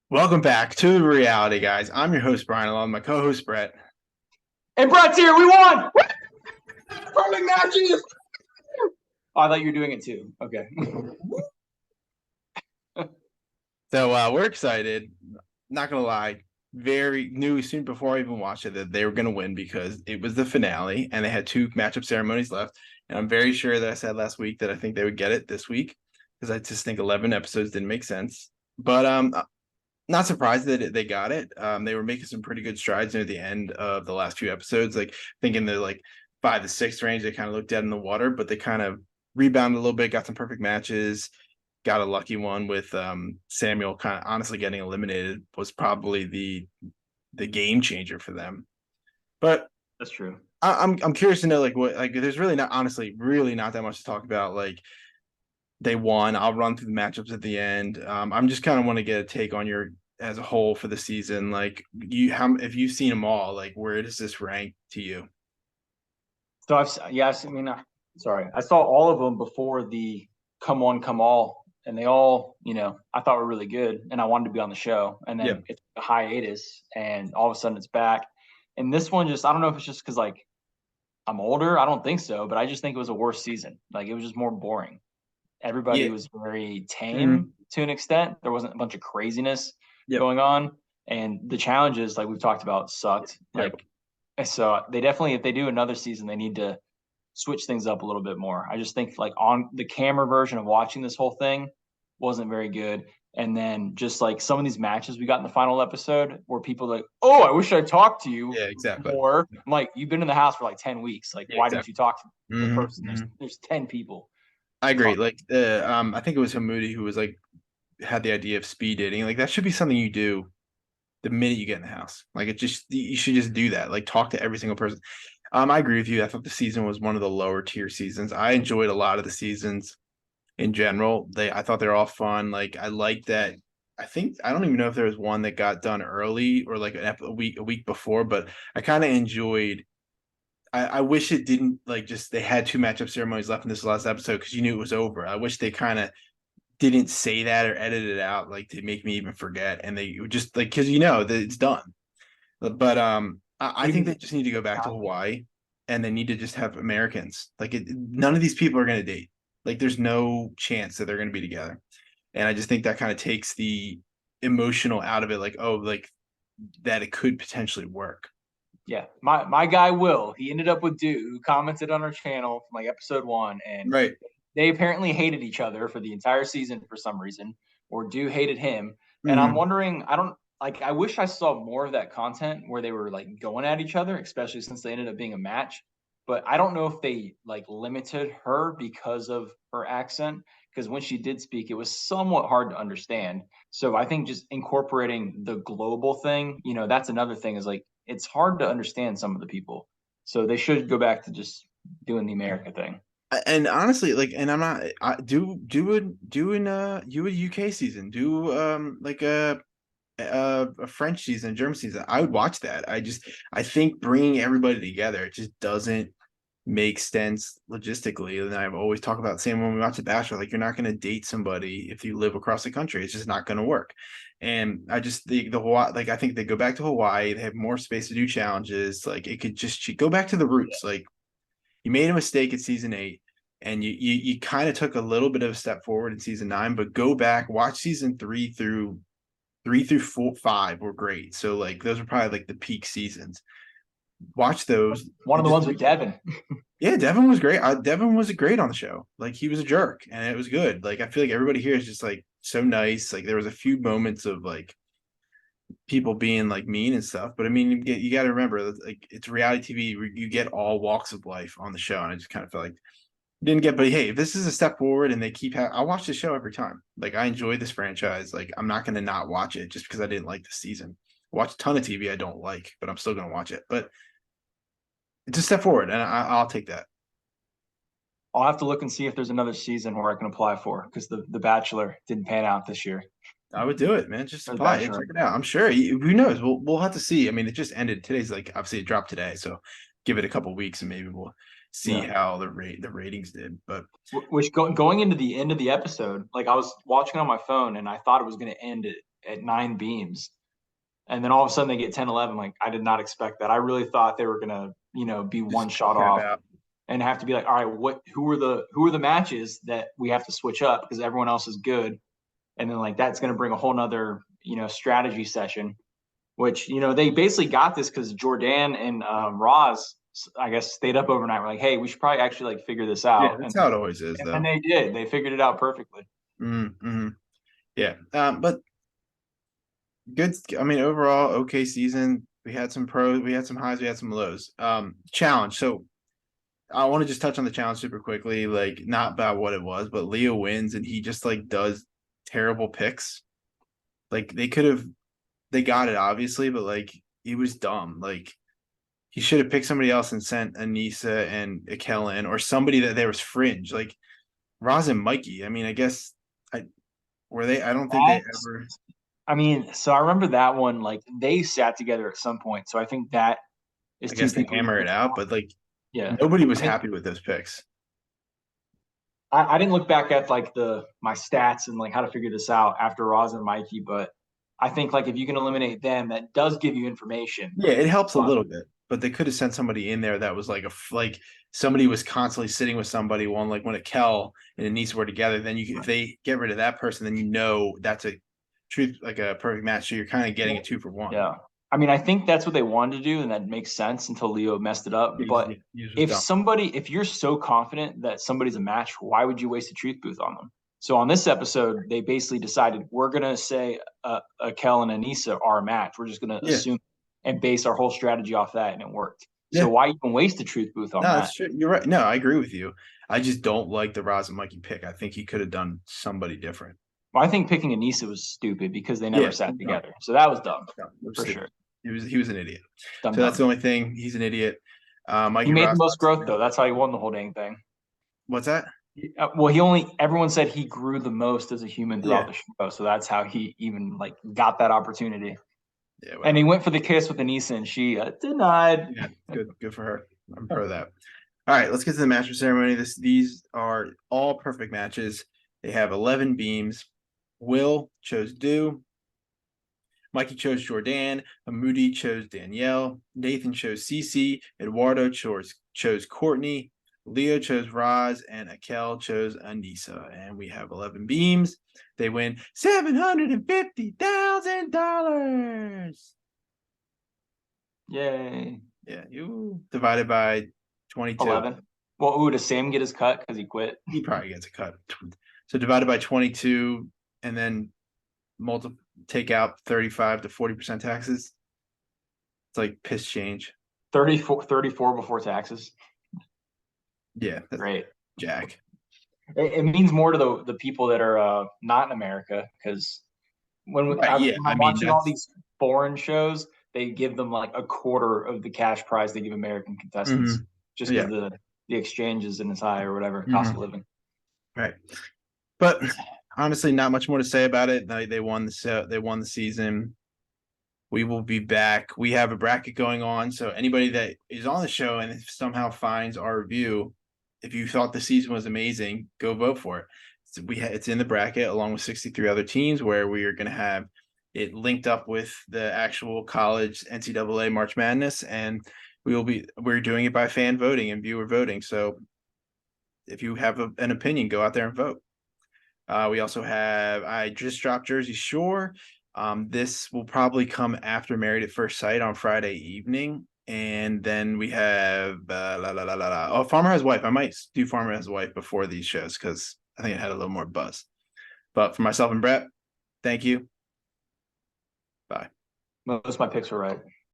Welcome back to the Reality Guys. I'm your host, Brian, along with my co-host, Brett. And Brett's here. We won. Perfect matches. Oh, I thought you were doing it too. Okay. So we're excited. Not going to lie, very knew soon before I even watched it that they were going to win because it was the finale and they had two matchup ceremonies left. And I'm very sure that I said last week that I think they would get it this week because I just think 11 episodes didn't make sense. But not surprised that they got it. They were making some pretty good strides near the end of the last few episodes. Like thinking they're like 5 to 6 range, they kind of looked dead in the water, but they kind of rebounded a little bit, got some perfect matches, got a lucky one with Samuel kind of honestly getting eliminated was probably the game changer for them. But That's true. I'm curious to know like what like there's really not honestly really not that much to talk about. Like they won. I'll run through the matchups at the end. I'm just kind of want to get a take on your as a whole for the season. Like how if you've seen them all, like where does this rank to you? So sorry, I saw all of them before the come on, come all, and they all, I thought were really good, and I wanted to be on the show. And Yeah. then it's a hiatus, and all of a sudden it's back. And this one I don't know if it's just because like I'm older. I don't think so, but I just think it was a worse season. Like it was just more boring. Everybody Yeah. was very Mm-hmm. tame to an extent. There wasn't a bunch of craziness Yep. going on, and the challenges, like we've talked about, sucked. Terrible. So they definitely, if they do another season, they need to switch things up a little bit more. I just think like on the camera version of watching this whole thing wasn't very good. And then just like some of these matches we got in the final episode where people like, oh, I wish I talked to you Yeah, exactly. more. I'm like, you've been in the house for like 10 weeks. Like, Yeah, why didn't you exactly. talk to the person? Mm-hmm. There's Mm-hmm. there's 10 people. I agree. Talk. Like I think it was Hamudi who was like had the idea of speed dating. Like that should be something you do the minute you get in the house. Like it just you should just do that. Like talk to every single person. I agree with you. I thought the season was one of the lower tier seasons. I enjoyed a lot of the seasons in general. I thought they're all fun. Like I like that. I think I don't even know if there was one that got done early or like a week before, but I kind of enjoyed. I wish it didn't like just they had two matchup ceremonies left in this last episode because you knew it was over. I wish they kind of didn't say that or edit it out like to make me even forget, and they just like because that it's done. But I think they just need to go back to Hawaii, and they need to just have Americans. Like none of these people are going to date. Like there's no chance that they're going to be together, and I just think that kind of takes the emotional out of it. Like oh, like that it could potentially work. Yeah, my guy Will, he ended up with Dude, who commented on our channel from like episode 1, and Right. they apparently hated each other for the entire season for some reason, or Dude hated him. And I'm Mm-hmm. wondering, I don't like, I wish I saw more of that content where they were like going at each other, especially since they ended up being a match. But I don't know if they like limited her because of her accent, because when she did speak, it was somewhat hard to understand. So I think just incorporating the global thing, that's another thing is like it's hard to understand some of the people. So they should go back to just doing the America thing. And honestly, like, and I'm not do a UK season, do like a French season, a German season. I would watch that. I think bringing everybody together it just doesn't make sense logistically. And I've always talked about the same when we watch The Bachelor. Like you're not going to date somebody if you live across the country. It's just not going to work. And I just the Hawaii like I think they go back to Hawaii. They have more space to do challenges. Like it could just go back to the roots. Like you made a mistake at season 8 and you kind of took a little bit of a step forward in season 9, but go back, watch season 3 through 3 through 5 were great. So like those are probably like the peak seasons. Watch those. One of And the just ones with Devin. yeah, Devin was great. Devin was great on the show. Like he was a jerk, and it was good. Like I feel like everybody here is just like so nice. Like there was a few moments of like people being like mean and stuff, but I mean you got to remember that, like it's reality TV. Where you get all walks of life on the show, and I just kind of feel like didn't get. But hey, if this is a step forward, and they keep, I watch the show every time. Like I enjoy this franchise. Like I'm not going to not watch it just because I didn't like the season. I watch a ton of TV I don't like, but I'm still going to watch it. But it's a step forward, and I'll take that. I'll have to look and see if there's another season where I can apply for because the Bachelor didn't pan out this year. I would do it, man. Just Or the apply it, Bachelor. check it out. I'm sure. Who knows? We'll have to see. I mean, it just ended. Today's like obviously it dropped today, so give it a couple weeks and maybe we'll see Yeah. how the ratings did. But Which going into the end of the episode, like I was watching on my phone and I thought it was going to end at at 9 beams. And then all of a sudden they get 10, 11. Like, I did not expect that. I really thought they were gonna, be one Just shot tap off out. and have to be like, all right, who are the matches that we have to switch up because everyone else is good. And then like that's gonna bring a whole nother, strategy session, which, they basically got this because Jordan and Roz, I guess, stayed up overnight. We're like, hey, we should probably actually like figure this Yeah, out. that's how it always is, And though. they did. They figured it out perfectly. Mm-hmm. Yeah. But good. I mean, overall, okay season. We had some pros, we had some highs, we had some lows. Challenge. So I want to just touch on the challenge super quickly, like not about what it was, but Leo wins and he just like does terrible picks. Like they got it obviously, but like he was dumb. Like he should have picked somebody else and sent Anissa and Akel in, or somebody that there was fringe, like Roz and Mikey. I mean, I guess I were they. I don't think they That's, ever. I mean, so I remember that one, like they sat together at some point. So I think that is I two guess they people. hammer it out, but like Yeah. nobody was I mean, happy with those picks. I didn't look back at like my stats and like how to figure this out after Roz and Mikey, but I think like if you can eliminate them, that does give you information. Yeah, it helps a But little bit, but they could have sent somebody in there that was like like somebody was constantly sitting with somebody. One like when Akel and Anissa were together, then if they get rid of that person, then that's a truth like a perfect match. So you're kind of getting a 2-for-1. yeah, I mean, I think that's what they wanted to do, and that makes sense until Leo messed it up. But He was dumb. if you're so confident that somebody's a match, why would you waste a truth booth on them? So on this episode, they basically decided we're gonna say Akel and Anissa are a match. We're just gonna Yeah, assume and base our whole strategy off that, and it worked. So yeah. why even waste a truth booth on No, that? that's true. You're right. No, I agree with you. I just don't like the Roz and Mikey pick. I think he could have done somebody different. Well, I think picking Anissa was stupid because they never Yeah, sat no, together. So that was dumb no, it was for stupid. sure. He was an idiot. Dumb So that's the dumb. only thing. He's an idiot. He Mikey made the Ross. most growth though. That's how he won the whole dang thing. What's that? Well, everyone said he grew the most as a human Yeah. throughout the show. So that's how he even like got that opportunity. Yeah. And he Whatever. went for the kiss with Anissa and she denied. Yeah. Good. Good for her. I'm pro of that. All right. Let's get to the master ceremony. These are all perfect matches. They have 11 beams. Will chose Dew. Mikey chose Jordan. Moody chose Danielle. Nathan chose Cece. Eduardo chose Courtney. Leo chose Roz. And Akel chose Anissa. And we have 11 beams. They win $750,000. Yay. Yeah, you divided by 22. 11. Well, does Sam get his cut because he quit? He probably gets a cut. So divided by 22 and then take out 35 to 40% taxes. It's like piss change. 34 before taxes. Yeah, that's Great. Jack. It means more to the people that are not in America because when I'm watching all these foreign shows, they give them like a quarter of the cash prize they give American contestants just because the exchange isn't as high or whatever, cost of living. Right. But honestly, not much more to say about it. They won the season. We will be back. We have a bracket going on. So anybody that is on the show and somehow finds our review, if you thought the season was amazing, go vote for it. It's in the bracket along with 63 other teams where we are going to have it linked up with the actual college NCAA March Madness, and we're doing it by fan voting and viewer voting. So if you have an opinion, go out there and vote. We also have I just dropped Jersey Shore. This will probably come after Married at First Sight on Friday evening. And then we have Farmer Has Wife. I might do Farmer Has Wife before these shows because I think it had a little more buzz. But for myself and Brett, thank you. Bye. Most of my picks were right.